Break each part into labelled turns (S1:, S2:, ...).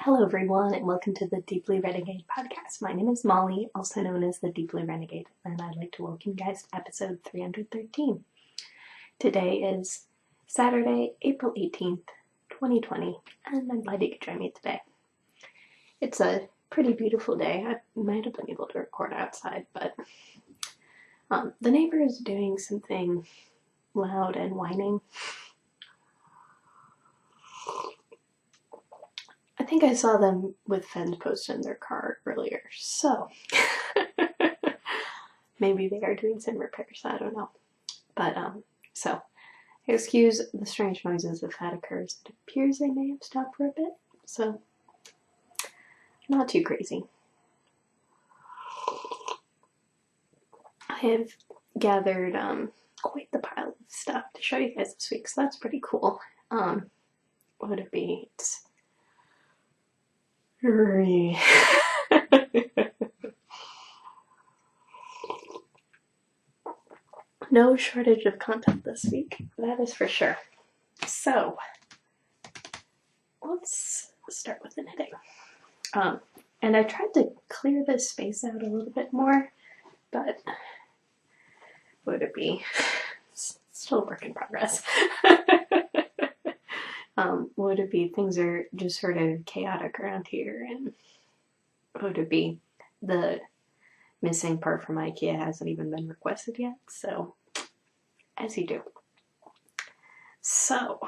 S1: Hello everyone and welcome to the Deeply Renegade podcast. My name is Molly, also known as the Deeply Renegade, and I'd like to welcome you guys to episode 313. Today is Saturday, April 18th, 2020, and I'm glad you could join me today. It's a pretty beautiful day. I might have been able to record outside, but the neighbor is doing something loud and whining. I think I saw them with fence posts in their car earlier, so maybe they are doing some repairs, I don't know. But, so, excuse the strange noises if that occurs. It appears they may have stopped for a bit, so not too crazy. I have gathered quite the pile of stuff to show you guys this week, so that's pretty cool. What would it be? It's no shortage of content this week, that is for sure. So, let's start with the knitting. And I tried to clear this space out a little bit more, but would it be? Still a work in progress. Would it be things are just sort of chaotic around here, and would it be the missing part from IKEA hasn't even been requested yet, so as you do. So,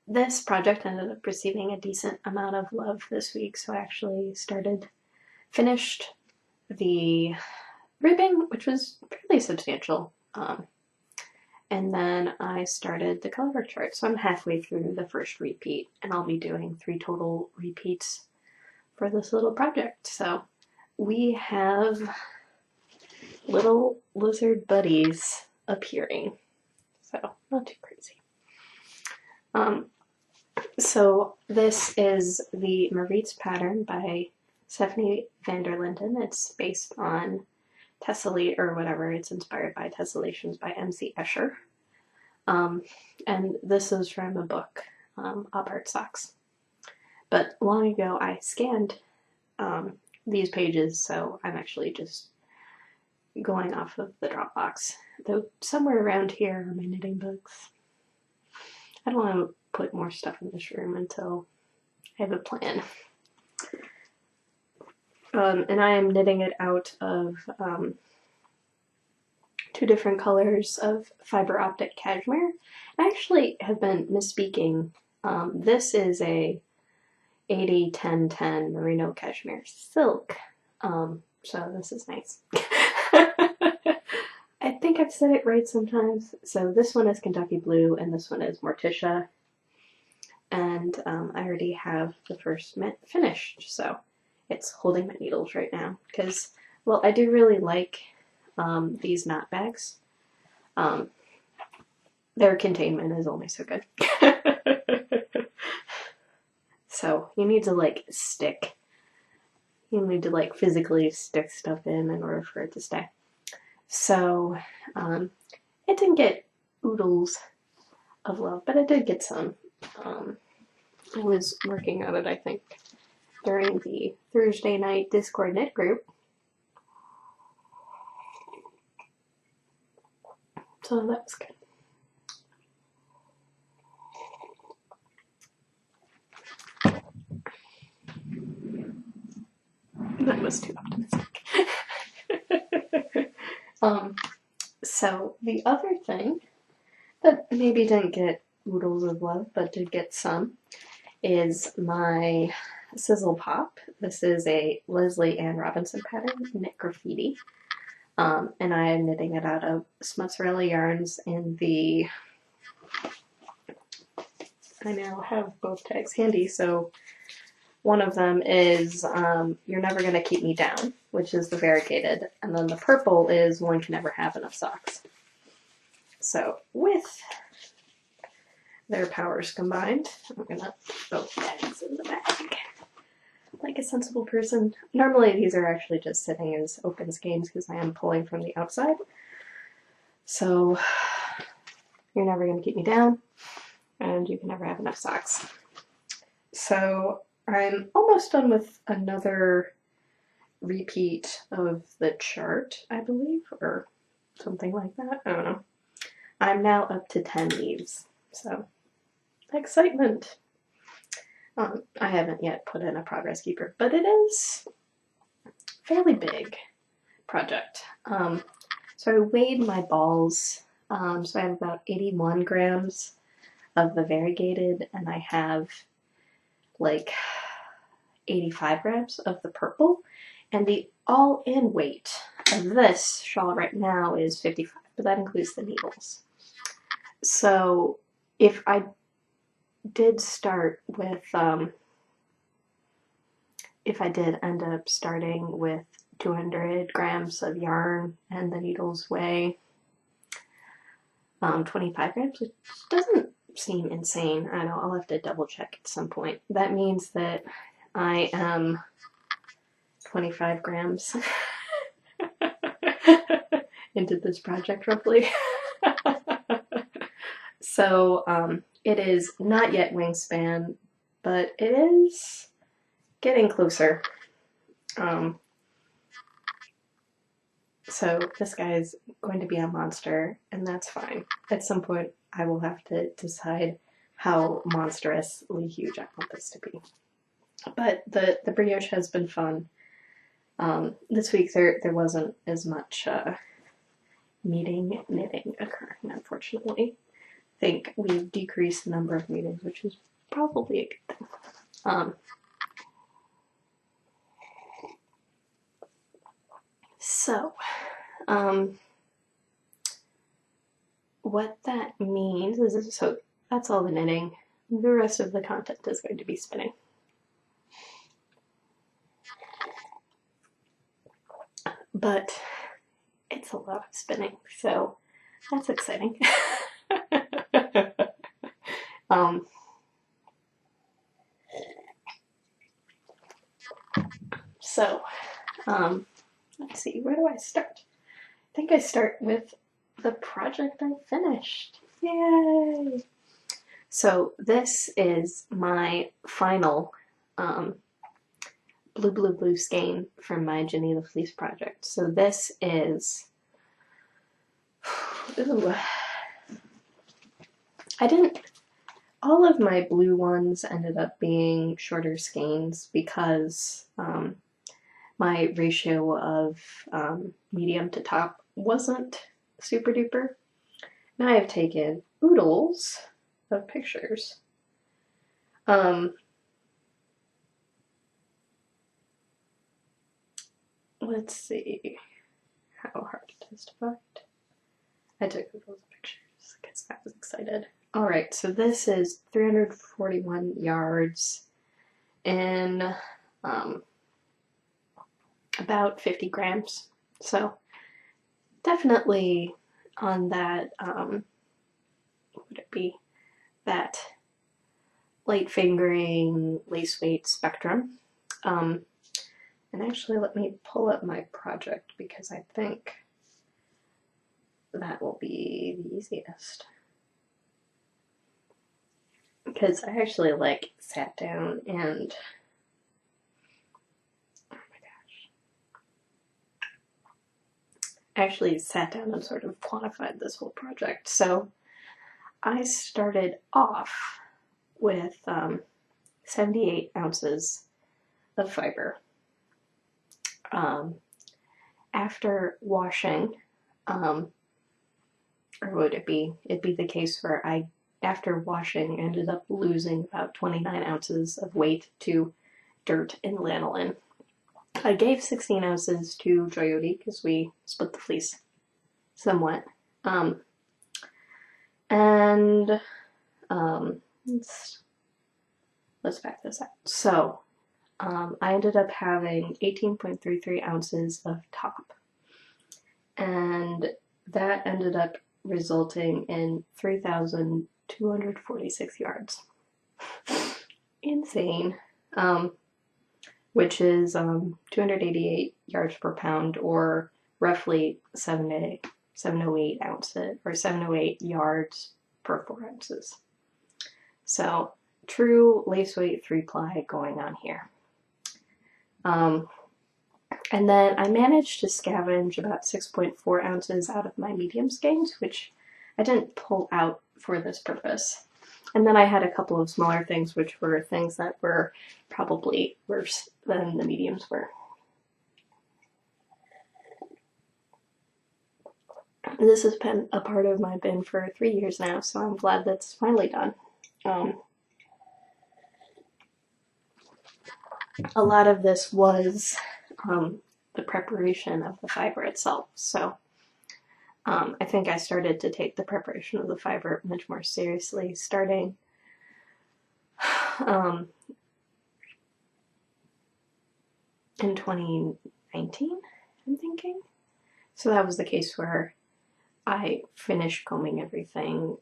S1: this project ended up receiving a decent amount of love this week, so I actually finished the ribbing, which was fairly substantial, and then I started the colorwork chart, so I'm halfway through the first repeat, and I'll be doing 3 total repeats for this little project. So we have little lizard buddies appearing, so not too crazy. So this is the Maritz pattern by Stephanie van der Linden. It's based on Tessellate, or whatever, it's inspired by Tessellations by M.C. Escher. And this is from a book, Art Socks. But long ago I scanned these pages, so I'm actually just going off of the Dropbox. Though somewhere around here are my knitting books. I don't want to put more stuff in this room until I have a plan. And I am knitting it out of 2 different colors of fiber optic cashmere. I actually have been misspeaking. This is a 80-10-10 merino cashmere silk. So this is nice. I think I've said it right sometimes. So this one is Kentucky Blue and this one is Morticia. And I already have the first mitt finished, so it's holding my needles right now. Because, well, I do really like these knot bags. Their containment is only so good. So you need to stick. You need to physically stick stuff in order for it to stay. So it didn't get oodles of love, but I did get some. I was working on it, I think, during the Thursday night Discord knit group. So that was good. That was too optimistic. So the other thing that maybe didn't get oodles of love, but did get some, is my Sizzle Pop. This is a Leslie Ann Robinson pattern, Knit Graffiti. And I am knitting it out of Smutsarella yarns in the, I now have both tags handy, so one of them is You're Never Gonna Keep Me Down, which is the variegated, and then the purple is One Can Never Have Enough Socks. So with their powers combined, I'm gonna put both tags in the bag like a sensible person. Normally these are actually just sitting as open skeins because I am pulling from the outside. So You're Never Gonna Keep Me Down, and You Can Never Have Enough Socks. So I'm almost done with another repeat of the chart, I believe, or something like that. I don't know. I'm now up to 10 leaves, so excitement. I haven't yet put in a progress keeper, but it is a fairly big project. So I weighed my balls. So I have about 81 grams of the variegated, and I have like 85 grams of the purple, and the all-in weight of this shawl right now is 55, but that includes the needles. So if I did start with, if I did end up starting with 200 grams of yarn and the needles weigh 25 grams, which doesn't seem insane. I know, I'll have to double check at some point. That means that I am 25 grams into this project roughly. So it is not yet wingspan, but it is getting closer. So this guy is going to be a monster, and that's fine. At some point, I will have to decide how monstrously huge I want this to be. But the brioche has been fun. This week there wasn't as much knitting occurring, unfortunately. I think we've decreased the number of meetings, which is probably a good thing. What that means is, so that's all the knitting. The rest of the content is going to be spinning. But it's a lot of spinning, so that's exciting. Let's see, where do I start? I think I start with the project I finished. Yay! So this is my final blue skein from my Jenny the Fleece project. So this is, ooh, all of my blue ones ended up being shorter skeins because my ratio of medium to top wasn't super duper. Now I have taken oodles of pictures. Let's see how hard it is to find. I took oodles of pictures because I was excited. Alright, so this is 341 yards in about 50 grams. So definitely on that, what would it be? That light fingering, lace weight spectrum. And actually let me pull up my project because I think that will be the easiest. Because I actually like sat down and, oh my gosh, actually sat down and sort of quantified this whole project. So I started off with 78 ounces of fiber. After washing, or would it be? It'd be the case where after washing, ended up losing about 29 ounces of weight to dirt and lanolin. I gave 16 ounces to Joyoti because we split the fleece somewhat. Let's back this up. So I ended up having 18.33 ounces of top, and that ended up resulting in 3,246 yards. Insane. Which is 288 yards per pound, or roughly 708 ounces, or 708 yards per 4 ounces. So true lace weight 3-ply going on here. And then I managed to scavenge about 6.4 ounces out of my medium skeins, which I didn't pull out for this purpose. And then I had a couple of smaller things, which were things that were probably worse than the mediums were. This has been a part of my bin for 3 years now, so I'm glad that's finally done. A lot of this was the preparation of the fiber itself, so I think I started to take the preparation of the fiber much more seriously starting in 2019, I'm thinking. So that was the case where I finished combing everything.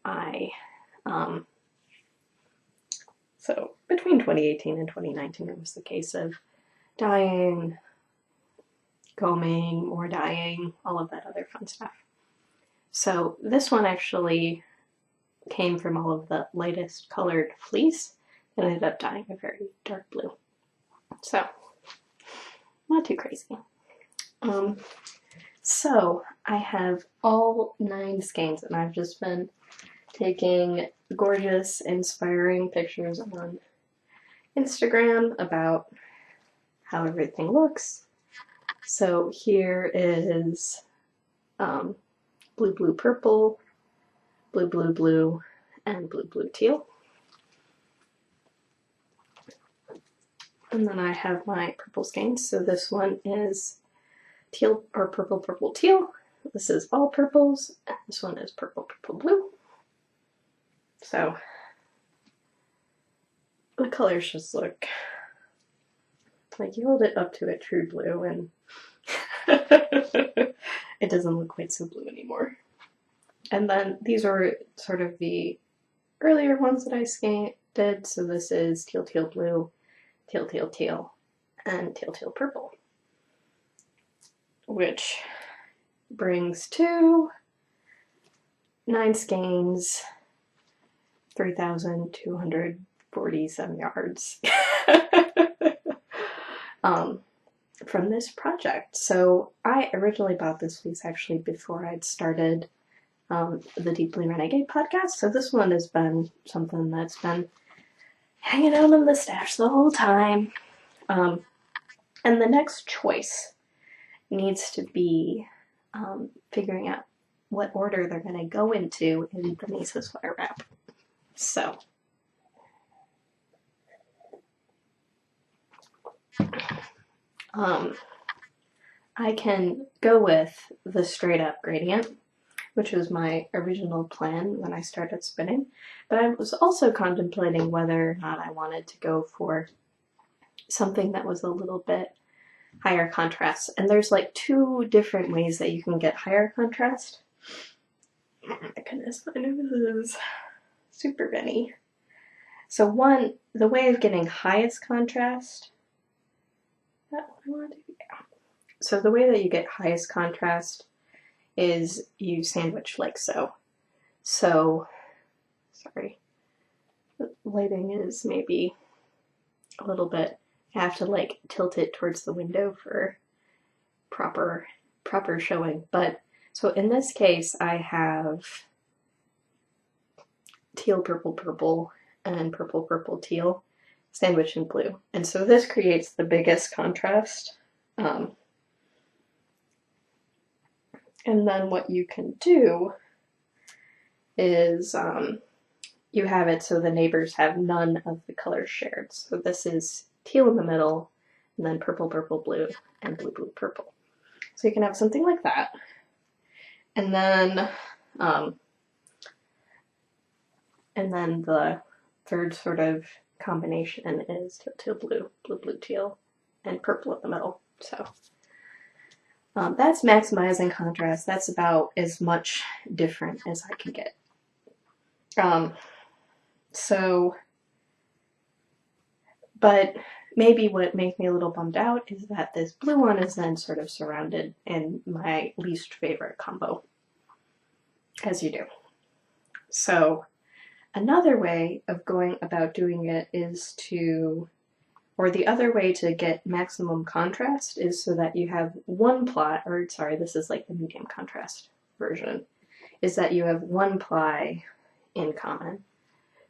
S1: So between 2018 and 2019, it was the case of dyeing, combing, more dyeing, all of that other fun stuff. So this one actually came from all of the lightest colored fleece and ended up dyeing a very dark blue. So not too crazy. So I have all 9 skeins, and I've just been taking gorgeous, inspiring pictures on Instagram about how everything looks. So here is blue, blue, purple, blue, blue, blue, and blue, blue, teal. And then I have my purple skeins. So this one is teal or purple, purple, teal. This is all purples, and this one is purple, purple, blue. So the colors just look like you hold it up to a true blue and it doesn't look quite so blue anymore. And then these are sort of the earlier ones that I did. So this is teal, teal, blue, teal, teal, teal, and teal, teal, purple, which brings to 9 skeins, 3,247 yards from this project. So I originally bought this fleece actually before I'd started the Deep Blue Renegade podcast. So this one has been something that's been hanging out in the stash the whole time. And the next choice needs to be figuring out what order they're going to go into in the Nisa's Fire Wrap. So I can go with the straight up gradient, which was my original plan when I started spinning, but I was also contemplating whether or not I wanted to go for something that was a little bit higher contrast. And there's like 2 different ways that you can get higher contrast. Oh my goodness, my nose is super runny. So one, the way of getting highest contrast, so the way that you get highest contrast is you sandwich like so. So, sorry, the lighting is maybe a little bit, I have to like tilt it towards the window for proper showing. But so in this case I have teal, purple, purple, and purple, purple, teal sandwiched in blue. And so this creates the biggest contrast. And then what you can do is you have it so the neighbors have none of the colors shared. So this is teal in the middle, and then purple, purple, blue, and blue, blue, purple. So you can have something like that. And then the third sort of combination is teal, teal, blue, blue, blue, teal, and purple in the middle. So that's maximizing contrast. That's about as much different as I can get. But maybe what makes me a little bummed out is that this blue one is then sort of surrounded in my least favorite combo, as you do. So Another way of going about doing it is or the other way to get maximum contrast is so that you have one ply, or sorry, this is like the medium contrast version, is that you have one ply in common.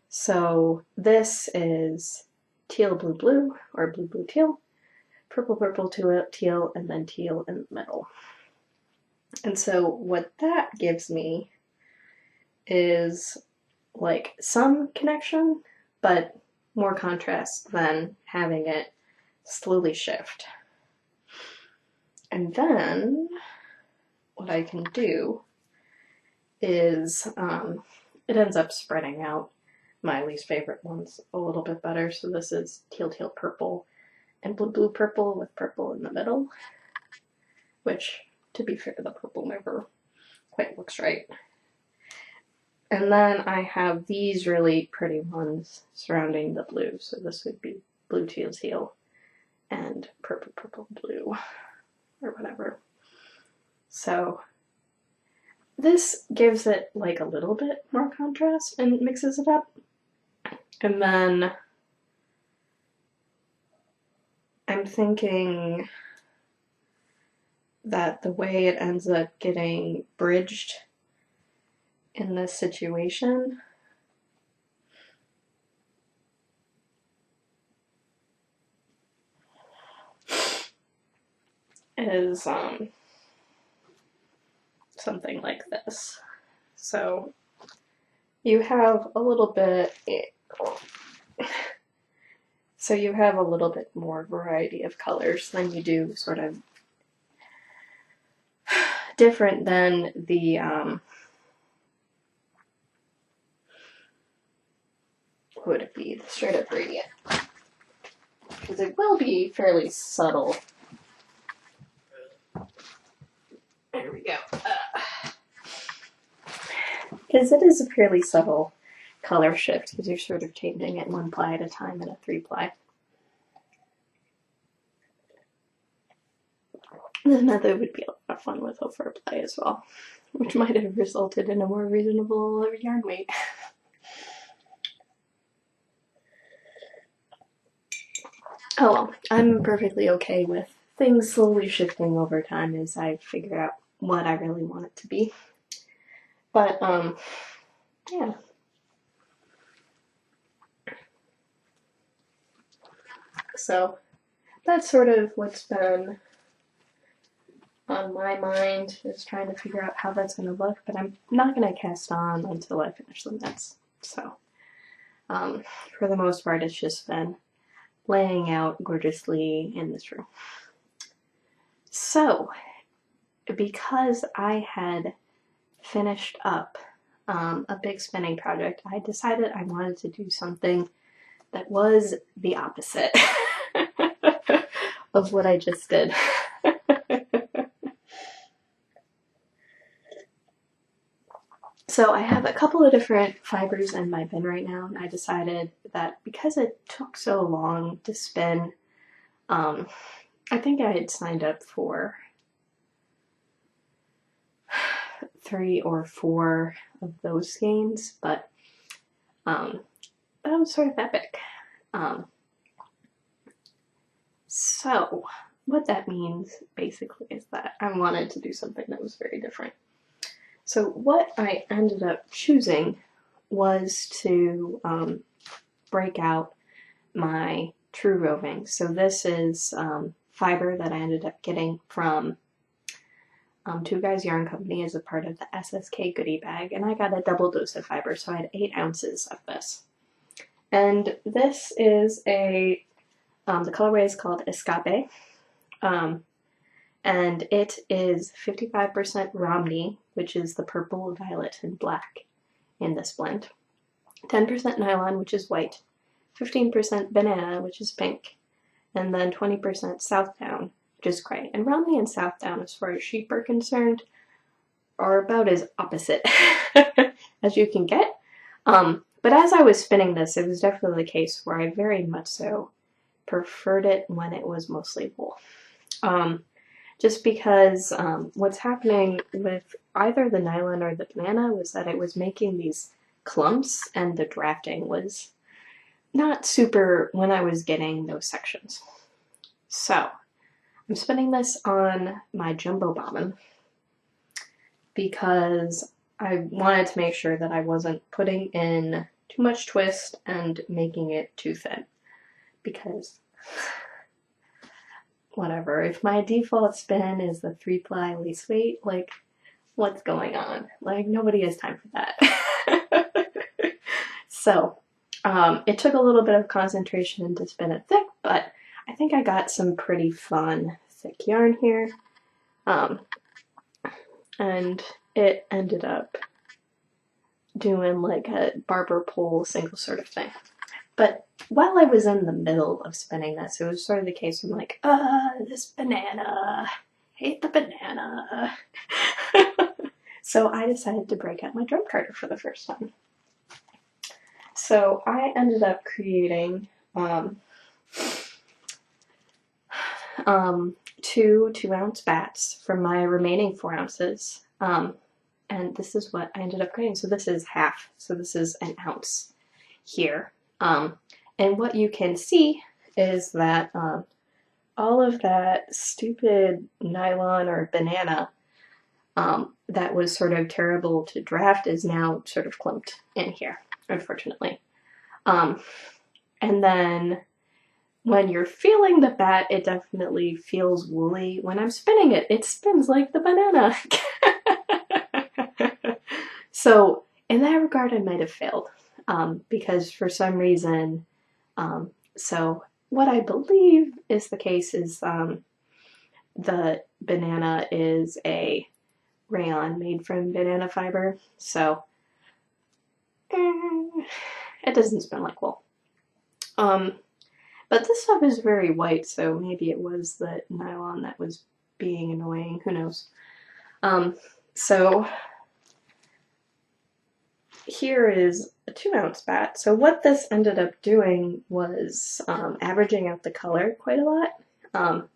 S1: So this is teal, blue, blue, or blue, blue, teal, purple, purple, teal, and then teal in the middle. And so what that gives me is like some connection, but more contrast than having it slowly shift. And then what I can do is it ends up spreading out my least favorite ones a little bit better. So this is teal, teal, purple, and blue, blue, purple with purple in the middle, which, to be fair, the purple never quite looks right. And then I have these really pretty ones surrounding the blue. So this would be blue, teal, teal, and purple, purple, blue, or whatever. So this gives it like a little bit more contrast and mixes it up. And then I'm thinking that the way it ends up getting bridged in this situation is something like this. So you have a little bit more variety of colors than you do, sort of different than the what would it be? The straight up gradient. Because it will be fairly subtle. There we go. Because it is a fairly subtle color shift, because you're sort of changing it one ply at a time in a 3-ply. This method would be a lot of fun with a 4-ply as well, which might have resulted in a more reasonable yarn weight. Oh well, I'm perfectly okay with things slowly shifting over time as I figure out what I really want it to be. But, yeah. So, that's sort of what's been on my mind, is trying to figure out how that's going to look, but I'm not going to cast on until I finish the knits. So, for the most part, it's just been laying out gorgeously in this room. So, because I had finished up a big spinning project, I decided I wanted to do something that was the opposite of what I just did. So I have a couple of different fibers in my bin right now, and I decided that because it took so long to spin, I think I had signed up for 3 or 4 of those skeins, but that was sort of epic. So what that means basically is that I wanted to do something that was very different. So what I ended up choosing was to break out my true roving. So this is fiber that I ended up getting from Two Guys Yarn Company as a part of the SSK goodie bag, and I got a double dose of fiber, so I had 8 ounces of this. And this is the colorway is called Escape, and it is 55% Romney, which is the purple, violet, and black in this blend, 10% nylon, which is white, 15% banana, which is pink, and then 20% Southdown, which is gray. And Romney and Southdown, as far as sheep are concerned, are about as opposite as you can get. But as I was spinning this, it was definitely the case where I very much so preferred it when it was mostly wool. Just because what's happening with either the nylon or the banana was that it was making these clumps, and the drafting was not super when I was getting those sections. So I'm spinning this on my jumbo bobbin because I wanted to make sure that I wasn't putting in too much twist and making it too thin, because whatever, if my default spin is the 3-ply lace weight, like, what's going on? Like, nobody has time for that. So it took a little bit of concentration to spin it thick, but I think I got some pretty fun thick yarn here. And it ended up doing like a barber pole single sort of thing. But while I was in the middle of spinning this, it was sort of the case where I'm like, this banana, hate the banana. So I decided to break out my drum carder for the first time. So I ended up creating two 2-ounce bats from my remaining 4 ounces. And this is what I ended up creating. So this is half, so this is an ounce here. And what you can see is that all of that stupid nylon or banana that was sort of terrible to draft is now sort of clumped in here, unfortunately. And then when you're feeling the bat, it definitely feels woolly. When I'm spinning it, it spins like the banana. So in that regard, I might have failed because for some reason, so what I believe is the case is the banana is a rayon made from banana fiber, so it doesn't spin like wool. But this stuff is very white, so maybe it was the nylon that was being annoying, who knows. So here is a 2-ounce bat. So what this ended up doing was averaging out the color quite a lot.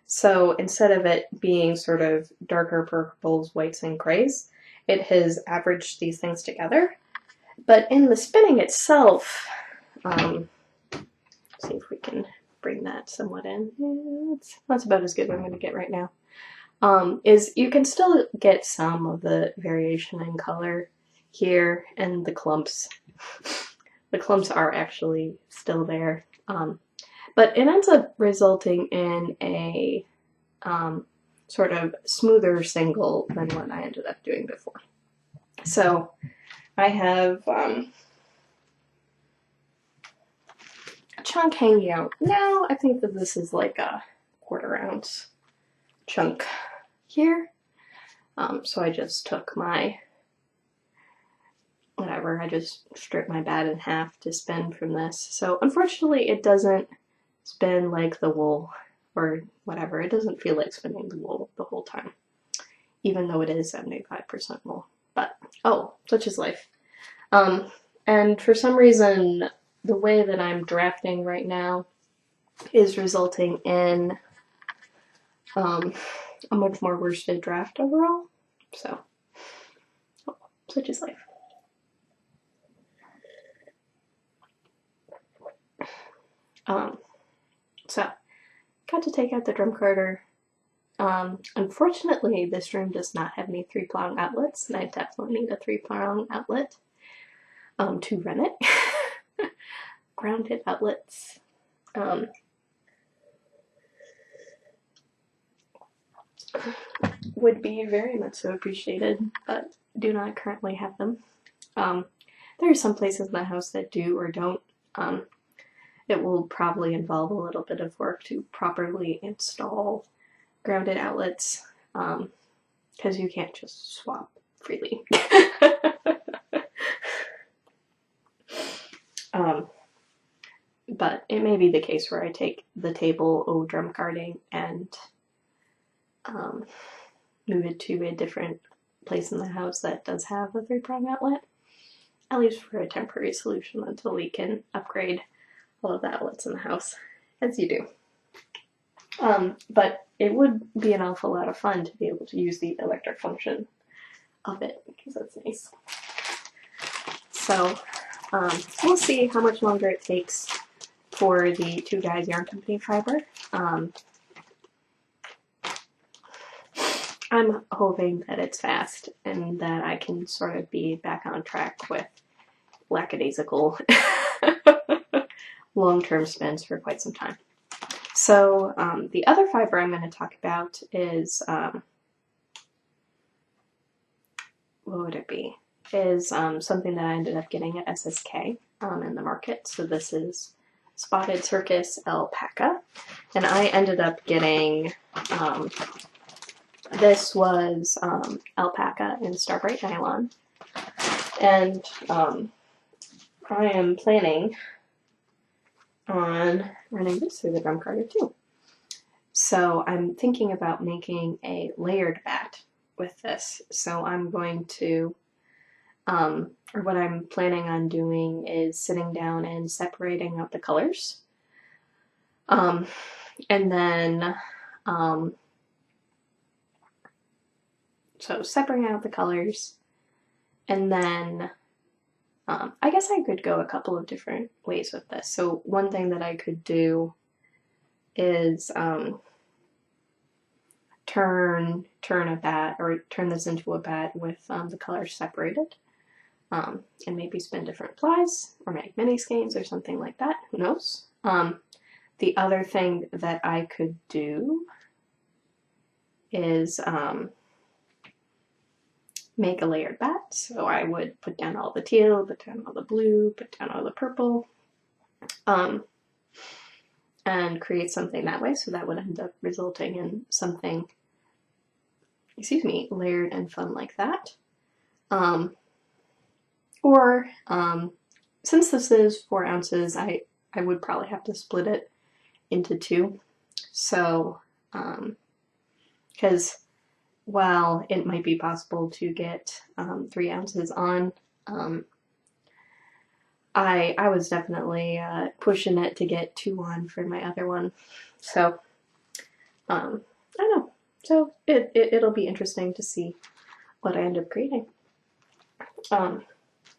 S1: So instead of it being sort of darker purples, whites, and grays, it has averaged these things together. But in the spinning itself, see if we can bring that somewhat in. Yeah, that's about as good as I'm going to get right now. Is you can still get some of the variation in color here, and the clumps. The clumps are actually still there. But it ends up resulting in a sort of smoother single than what I ended up doing before. So I have a chunk hanging out now. I think that this is like a 1/4 ounce chunk here. So I just took my whatever, I just stripped my bat in half to spin from this. So unfortunately it doesn't spin like the wool or whatever. It doesn't feel like spinning the wool the whole time, even though it is 75% wool. But oh, such is life. And for some reason, the way that I'm drafting right now is resulting in a much more worsted draft overall. So, oh, such is life. So, got to take out the drum carder. Unfortunately, this room does not have any 3-prong outlets, and I definitely need a 3-prong outlet to run it. Grounded outlets. Would be very much so appreciated, but do not currently have them. There are some places in the house that do or don't. It will probably involve a little bit of work to properly install grounded outlets, because you can't just swap freely. But it may be the case where I take the table drum carding and move it to a different place in the house that does have a 3-prong outlet, at least for a temporary solution until we can upgrade all of the outlets in the house, as you do. But it would be an awful lot of fun to be able to use the electric function of it, because that's nice. So we'll see how much longer it takes for the Two Guys Yarn Company fiber. I'm hoping that it's fast and that I can sort of be back on track with lackadaisical long-term spins for quite some time. So the other fiber I'm going to talk about is, what would it be? Is something that I ended up getting at SSK in the market. So this is Spotted Circus Alpaca, and I ended up getting, this was alpaca in Starbright Nylon, and I am planning on running this through the drum carder too. So I'm thinking about making a layered bat with this. So I'm going to, or what I'm planning on doing is sitting down and separating out the colors. And then, so separating out the colors, and then I guess I could go a couple of different ways with this. So one thing that I could do is turn a bat, or turn this into a bat with the colors separated, and maybe spin different plies or make mini skeins or something like that. Who knows? The other thing that I could do is make a layered bat. So I would put down all the teal, put down all the blue, put down all the purple, and create something that way. So that would end up resulting in something, excuse me, layered and fun like that. Or since this is 4 ounces, I would probably have to split it into 2. So, because while it might be possible to get 3 ounces on, I was definitely pushing it to get 2 on for my other one. So, I don't know. So it'll be interesting to see what I end up creating.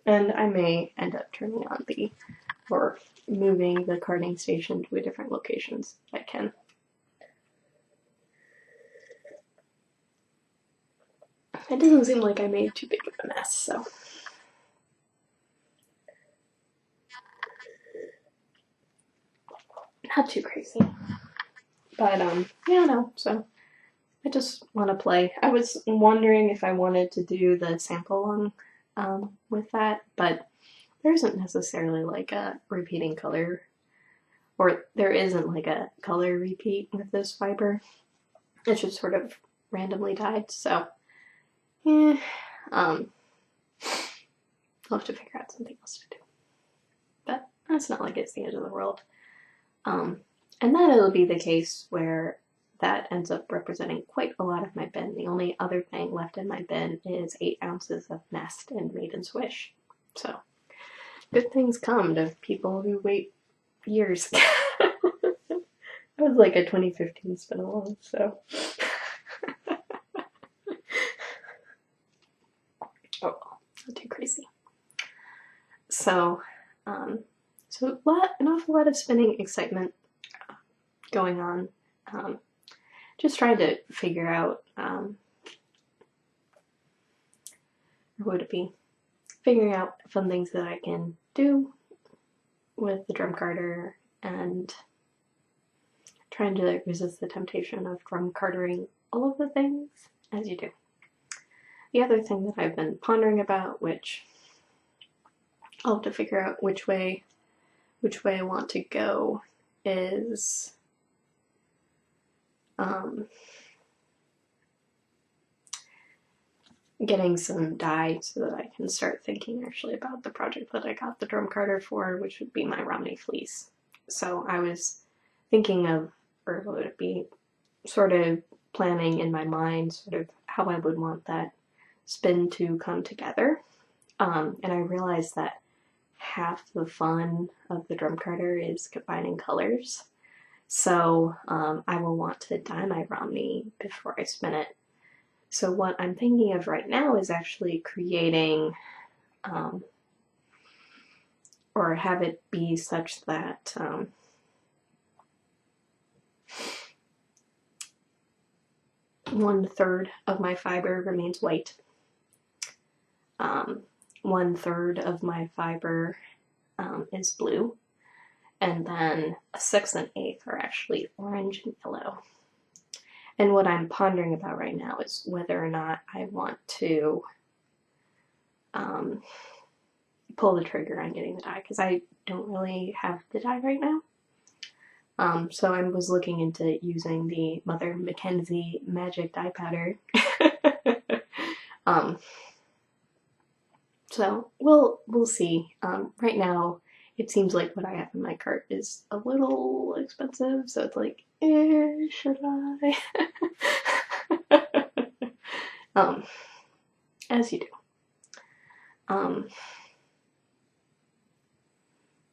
S1: And I may end up turning on or moving the carding station to a different locations if I can. It doesn't seem like I made too big of a mess, so. Not too crazy. But, yeah, no, so I just want to play. I was wondering if I wanted to do the sample along with that, but there isn't necessarily like a repeating color, or there isn't like a color repeat with this fiber. It's just sort of randomly dyed, so yeah, I'll have to figure out something else to do. But that's not like it's the end of the world. And then it'll be the case where that ends up representing quite a lot of my bin. The only other thing left in my bin is 8 ounces of Nest and Maiden Swish. So good things come to people who wait years. That was like a 2015 spin along, so. Oh, not too crazy. So, so an awful lot of spinning excitement going on. Just trying to figure out, or would it be? Figuring out fun things that I can do with the drum carder, and trying to resist the temptation of drum cardering all of the things as you do. The other thing that I've been pondering about, which I'll have to figure out which way I want to go, is getting some dye so that I can start thinking actually about the project that I got the drum carder for, which would be my Romney fleece. So I was thinking of, or would it be sort of planning in my mind sort of how I would want that spin to come together. And I realized that half the fun of the drum carder is combining colors. So I will want to dye my Romney before I spin it. So what I'm thinking of right now is actually creating or have it be such that 1/3 of my fiber remains white. 1/3 of my fiber is blue, and then a 1/6 and 1/8 are actually orange and yellow. And what I'm pondering about right now is whether or not I want to pull the trigger on getting the dye, because I don't really have the dye right now. So I was looking into using the Mother Mackenzie Magic Dye Powder. So we'll see. Right now, it seems like what I have in my cart is a little expensive, so it's like, should I? As you do.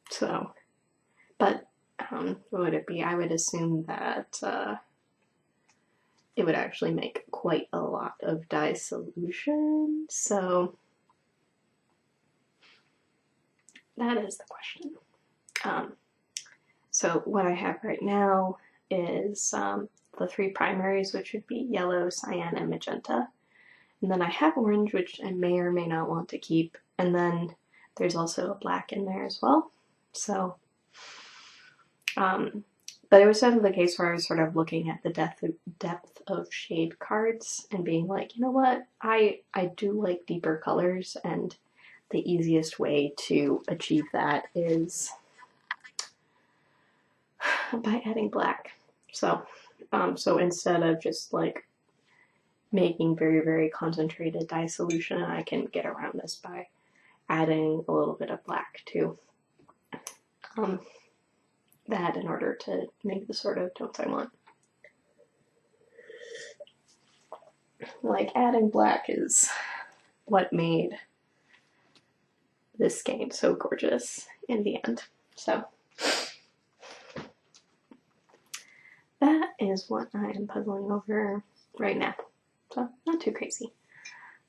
S1: So, but what would it be? I would assume that it would actually make quite a lot of dye solution, so that is the question. So what I have right now is the 3 primaries, which would be yellow, cyan, and magenta. And then I have orange, which I may or may not want to keep. And then there's also a black in there as well. So, but it was definitely the case where I was sort of looking at the depth of shade cards and being like, you know what, I do like deeper colors, and the easiest way to achieve that is by adding black. So, so instead of just like making very, very concentrated dye solution, I can get around this by adding a little bit of black to that in order to make the sort of tones I want. Like, adding black is what made this game so gorgeous in the end. So that is what I am puzzling over right now. So not too crazy.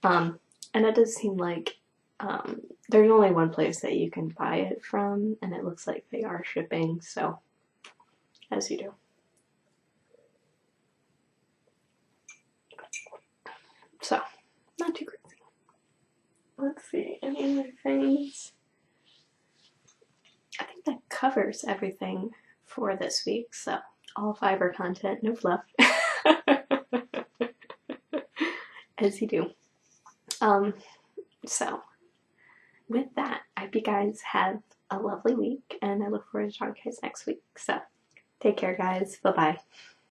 S1: And it does seem like there's only one place that you can buy it from, and it looks like they are shipping, so as you do. So, not too crazy. Let's see, any other things? I think that covers everything for this week, so all fiber content, no fluff. As you do. So, with that, I hope you guys have a lovely week, and I look forward to talking to you guys next week. So, take care, guys. Bye-bye.